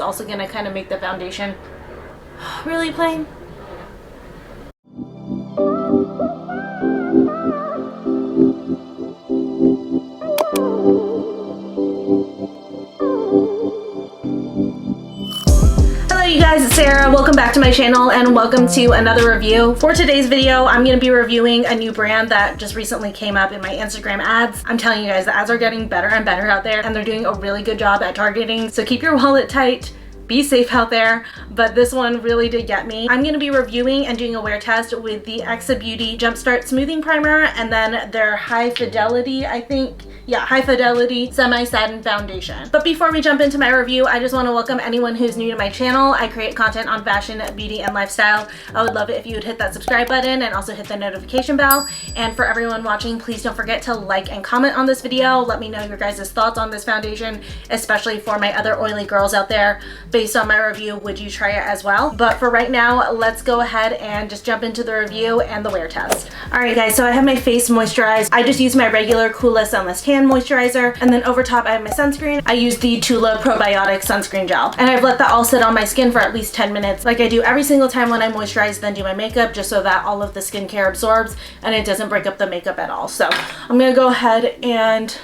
Also gonna kind of make the foundation really plain. Hello you guys, it's Sarah. Welcome back to my channel and welcome to another review. For today's video, I'm going to be reviewing a new brand that just recently came up in my Instagram ads. I'm telling you guys, the ads are getting better and better out there and they're doing a really good job at targeting. So keep your wallet tight. Be safe out there, but this one really did get me. I'm going to be reviewing and doing a wear test with the EXA Beauty Jumpstart Smoothing Primer and then their High Fidelity, High Fidelity Semi-Satin Foundation. But before we jump into my review, I just want to welcome anyone who's new to my channel. I create content on fashion, beauty, and lifestyle. I would love it if you would hit that subscribe button and also hit the notification bell. And for everyone watching, please don't forget to like and comment on this video. Let me know your guys' thoughts on this foundation, especially for my other oily girls out there. Based on my review, would you try it as well? But for right now, let's go ahead and just jump into the review and the wear test. Alright guys, so I have my face moisturized. I just use my regular Coola Sunless Tan moisturizer, and then over top I have my sunscreen. I use the Tula Probiotic Sunscreen Gel, and I've let that all sit on my skin for at least 10 minutes like I do every single time when I moisturize then do my makeup, just so that all of the skincare absorbs and it doesn't break up the makeup at all. So I'm gonna go ahead and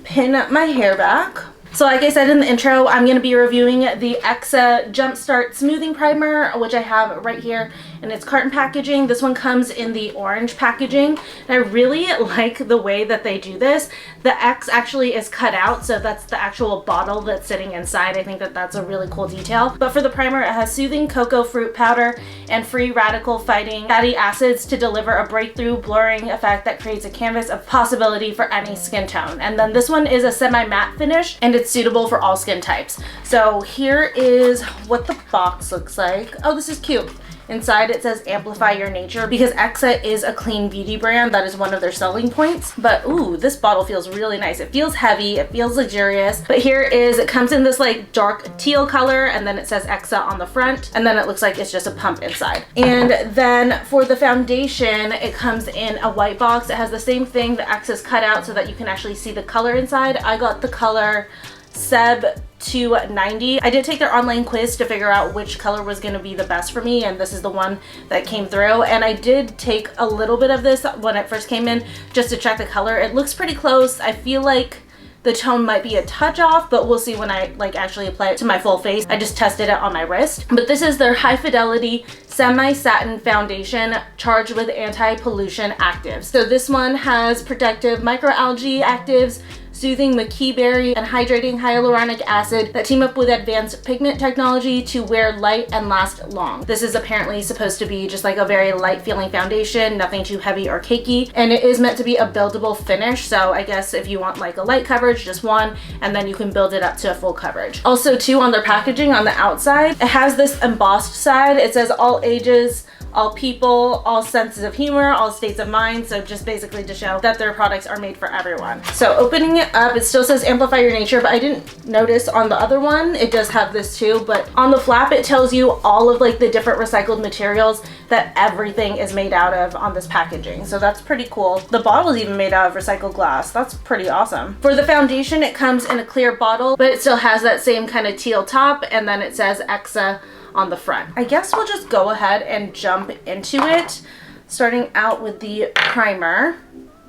pin my hair back. So like I said in the intro, I'm going to be reviewing the EXA Jumpstart Smoothing Primer, which I have right here in its carton packaging. This one comes in the orange packaging, and I really like the way that they do this. The X actually is cut out, so that's the actual bottle that's sitting inside. I think that that's a really cool detail. But for the primer, it has soothing cocoa fruit powder and free radical fighting fatty acids to deliver a breakthrough blurring effect that creates a canvas of possibility for any skin tone. And then this one is a semi-matte finish, and it's suitable for all skin types. So here is what the box looks like. Oh, this is cute. Inside it says amplify your nature, because EXA is a clean beauty brand. That is one of their selling points. But ooh, this bottle feels really nice. It feels heavy, it feels luxurious. But here it comes in this like dark teal color, and then it says EXA on the front, and then it looks like it's just a pump inside. And then for the foundation, it comes in a white box. It has the same thing. The EXA's cut out so that you can actually see the color inside. I got the color Seb 290. I did take their online quiz to figure out which color was going to be the best for me, and this is the one that came through. And I did take a little bit of this when it first came in just to check the color. It looks pretty close. I feel like the tone might be a touch off, but we'll see when I actually apply it to my full face. I just tested it on my wrist. But this is their High Fidelity Semi-Satin Foundation charged with anti-pollution actives. So this one has protective microalgae actives, soothing McKee berry, and hydrating hyaluronic acid that team up with advanced pigment technology to wear light and last long. This is apparently supposed to be just like a very light feeling foundation, nothing too heavy or cakey, and it is meant to be a buildable finish. So I guess if you want like a light coverage, just one, and then you can build it up to a full coverage. Also too, on their packaging on the outside, it has this embossed side. It says all ages, all people, all senses of humor, all states of mind. So just basically to show that their products are made for everyone. So opening it up, it still says amplify your nature, but I didn't notice on the other one, it does have this too, but on the flap it tells you all of like the different recycled materials that everything is made out of on this packaging. So that's pretty cool. The bottle is even made out of recycled glass. That's pretty awesome. For the foundation, it comes in a clear bottle, but it still has that same kind of teal top, and then it says EXA on the front. I guess we'll just go ahead and jump into it, starting out with the primer.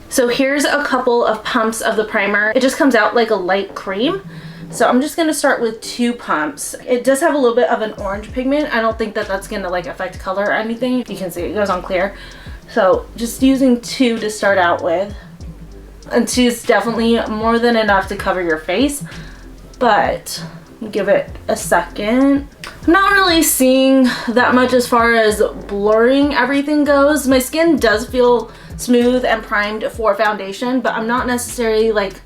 So here's a couple of pumps of the primer. It just comes out like a light cream. So I'm just gonna start with 2 pumps. It does have a little bit of an orange pigment. I don't think that that's gonna like affect color or anything. You can see it goes on clear. So just using 2 to start out with. And 2 is definitely more than enough to cover your face, but give it a second. I'm not really seeing that much as far as blurring everything goes. My skin does feel smooth and primed for foundation, but I'm not necessarily like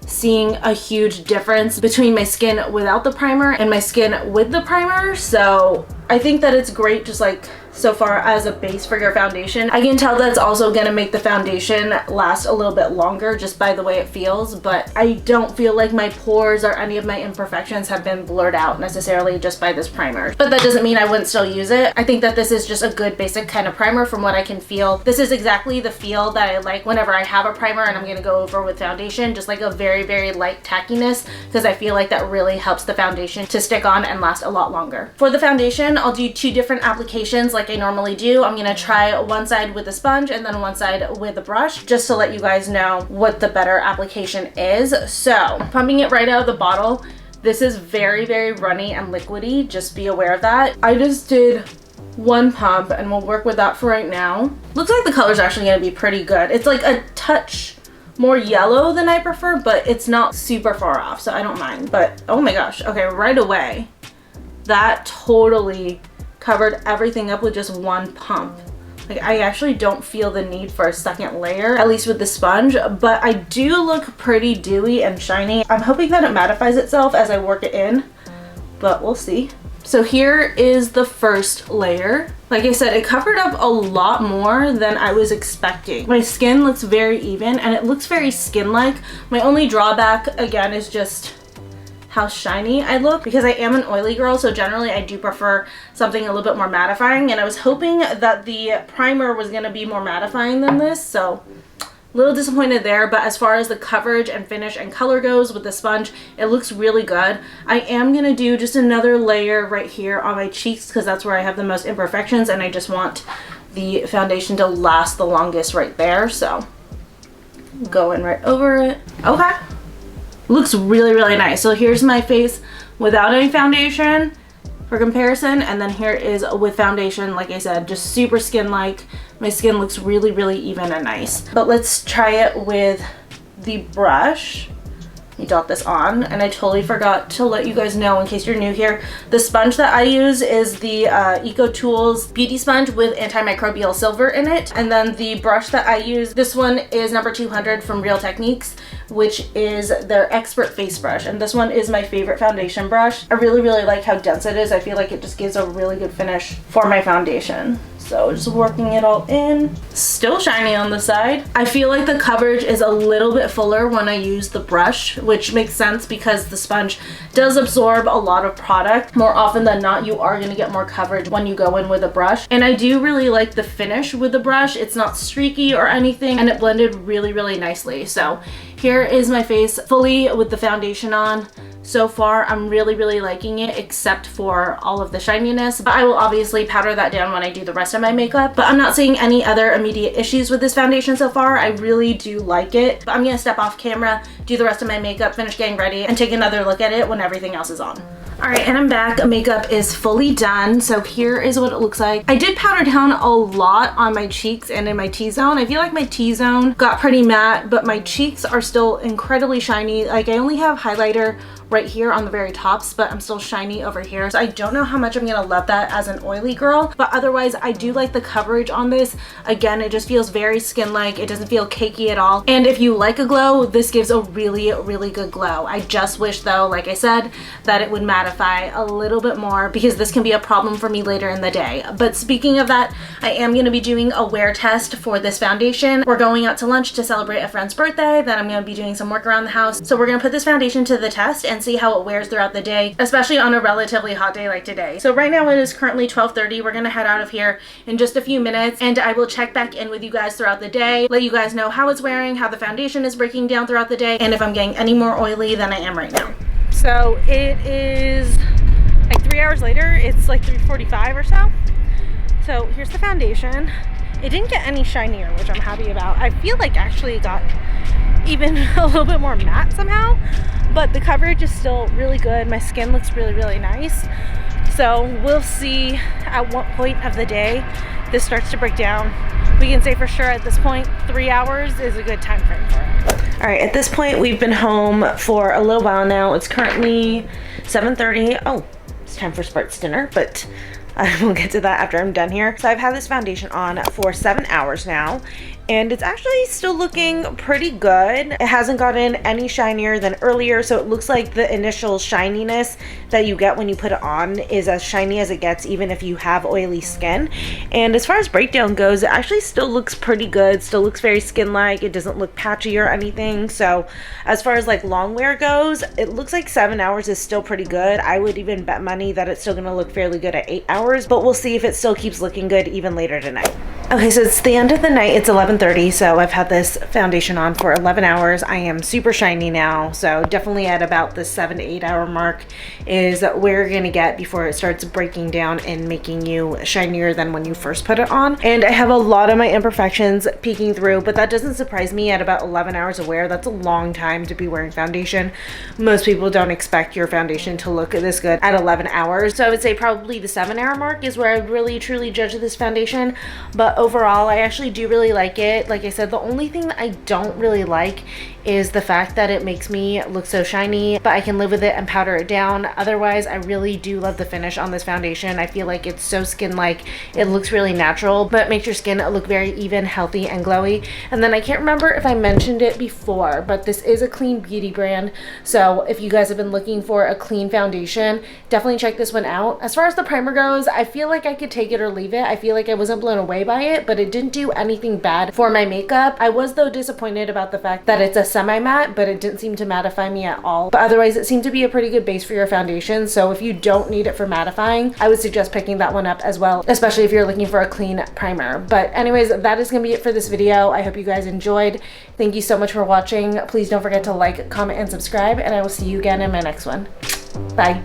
seeing a huge difference between my skin without the primer and my skin with the primer. So I think that it's great just like so far as a base for your foundation. I can tell that's also going to make the foundation last a little bit longer just by the way it feels, but I don't feel like my pores or any of my imperfections have been blurred out necessarily just by this primer. But that doesn't mean I wouldn't still use it. I think that this is just a good basic kind of primer from what I can feel. This is exactly the feel that I like whenever I have a primer and I'm going to go over with foundation, just like a very, very light tackiness, because I feel like that really helps the foundation to stick on and last a lot longer. For the foundation, I'll do 2 different applications like I normally do. I'm going to try one side with a sponge and then one side with a brush, just to let you guys know what the better application is. So pumping it right out of the bottle. This is very, very runny and liquidy. Just be aware of that. I just did 1 pump and we'll work with that for right now. Looks like the color's actually going to be pretty good. It's like a touch more yellow than I prefer, but it's not super far off, so I don't mind. But oh my gosh, okay, right away, that totally covered everything up with just 1 pump. Like, I actually don't feel the need for a second layer, at least with the sponge, but I do look pretty dewy and shiny. I'm hoping that it mattifies itself as I work it in, but we'll see. So here is the first layer. Like I said, it covered up a lot more than I was expecting. My skin looks very even and it looks very skin-like. My only drawback, again, is just how shiny I look, because I am an oily girl, so generally I do prefer something a little bit more mattifying, and I was hoping that the primer was going to be more mattifying than this, so a little disappointed there. But as far as the coverage and finish and color goes with the sponge, it looks really good. I am going to do just another layer right here on my cheeks because that's where I have the most imperfections, and I just want the foundation to last the longest right there, so going right over it. Okay. Looks really, really nice. So here's my face without any foundation for comparison, and then here is with foundation. Like I said, just super skin-like. My skin looks really, really even and nice. But let's try it with the brush. You dot this on, and I totally forgot to let you guys know in case you're new here, the sponge that I use is the Eco Tools Beauty Sponge with antimicrobial silver in it. And then the brush that I use, this one is number 200 from Real Techniques, which is their Expert Face Brush. And this one is my favorite foundation brush. I really, really like how dense it is. I feel like it just gives a really good finish for my foundation. So just working it all in. Still shiny on the side. I feel like the coverage is a little bit fuller when I use the brush, which makes sense because the sponge does absorb a lot of product. More often than not, you are going to get more coverage when you go in with a brush. And I do really like the finish with the brush. It's not streaky or anything, and it blended really, really nicely. So here is my face fully with the foundation on. So far, I'm really, really liking it, except for all of the shininess. But I will obviously powder that down when I do the rest of my makeup. But I'm not seeing any other immediate issues with this foundation so far. I really do like it. But I'm gonna step off camera, do the rest of my makeup, finish getting ready, and take another look at it when everything else is on. All right, and I'm back. Makeup is fully done. So here is what it looks like. I did powder down a lot on my cheeks and in my T-zone. I feel like my T-zone got pretty matte, but my cheeks are still incredibly shiny. Like, I only have highlighter right here on the very tops, but I'm still shiny over here. So I don't know how much I'm gonna love that as an oily girl, but otherwise I do like the coverage on this. Again, it just feels very skin-like. It doesn't feel cakey at all. And if you like a glow, this gives a really, really good glow. I just wish though, like I said, that it would mattify a little bit more because this can be a problem for me later in the day. But speaking of that, I am gonna be doing a wear test for this foundation. We're going out to lunch to celebrate a friend's birthday. Then I'm gonna be doing some work around the house. So we're gonna put this foundation to the test and see how it wears throughout the day, especially on a relatively hot day like today. So right now it is currently 12:30. We're gonna head out of here in just a few minutes, and I will check back in with you guys throughout the day, let you guys know how it's wearing, how the foundation is breaking down throughout the day, and if I'm getting any more oily than I am right now. So it is like 3 hours later. It's like 3:45 or so. So here's the foundation. It didn't get any shinier, which I'm happy about. I feel like actually it got even a little bit more matte somehow, but the coverage is still really good. My skin looks really, really nice. So we'll see at what point of the day this starts to break down. We can say for sure at this point 3 hours is a good time frame for it. All right, at this point we've been home for a little while now. It's currently 7:30. Oh, it's time for Spart's dinner, but I will get to that after I'm done here. So I've had this foundation on for 7 hours now, and it's actually still looking pretty good. It hasn't gotten any shinier than earlier, so it looks like the initial shininess that you get when you put it on is as shiny as it gets, even if you have oily skin. And as far as breakdown goes, it actually still looks pretty good, still looks very skin-like. It doesn't look patchy or anything. So as far as like long wear goes, it looks like 7 hours is still pretty good. I would even bet money that it's still gonna look fairly good at 8 hours, but we'll see if it still keeps looking good even later tonight. Okay, so it's the end of the night. It's 11:30, so I've had this foundation on for 11 hours. I am super shiny now, so definitely at about the 7 to 8 hour mark is where you're gonna get before it starts breaking down and making you shinier than when you first put it on. And I have a lot of my imperfections peeking through, but that doesn't surprise me at about 11 hours of wear. That's a long time to be wearing foundation. Most people don't expect your foundation to look this good at 11 hours. So I would say probably the 7 hour mark is where I really truly judge this foundation. But overall, I actually do really like it. Like I said, the only thing that I don't really like is the fact that it makes me look so shiny, but I can live with it and powder it down. Otherwise, I really do love the finish on this foundation. I feel like it's so skin-like. It looks really natural, but makes your skin look very even, healthy, and glowy. And then I can't remember if I mentioned it before, but this is a clean beauty brand. So if you guys have been looking for a clean foundation, definitely check this one out. As far as the primer goes, I feel like I could take it or leave it. I feel like I wasn't blown away by it, but it didn't do anything bad for my makeup. I was though disappointed about the fact that it's a semi-matte, but it didn't seem to mattify me at all. But otherwise, it seemed to be a pretty good base for your foundation. So if you don't need it for mattifying, I would suggest picking that one up as well, especially if you're looking for a clean primer. But anyways, that is gonna be it for this video. I hope you guys enjoyed. Thank you so much for watching. Please don't forget to like, comment, and subscribe, and I will see you again in my next one. Bye.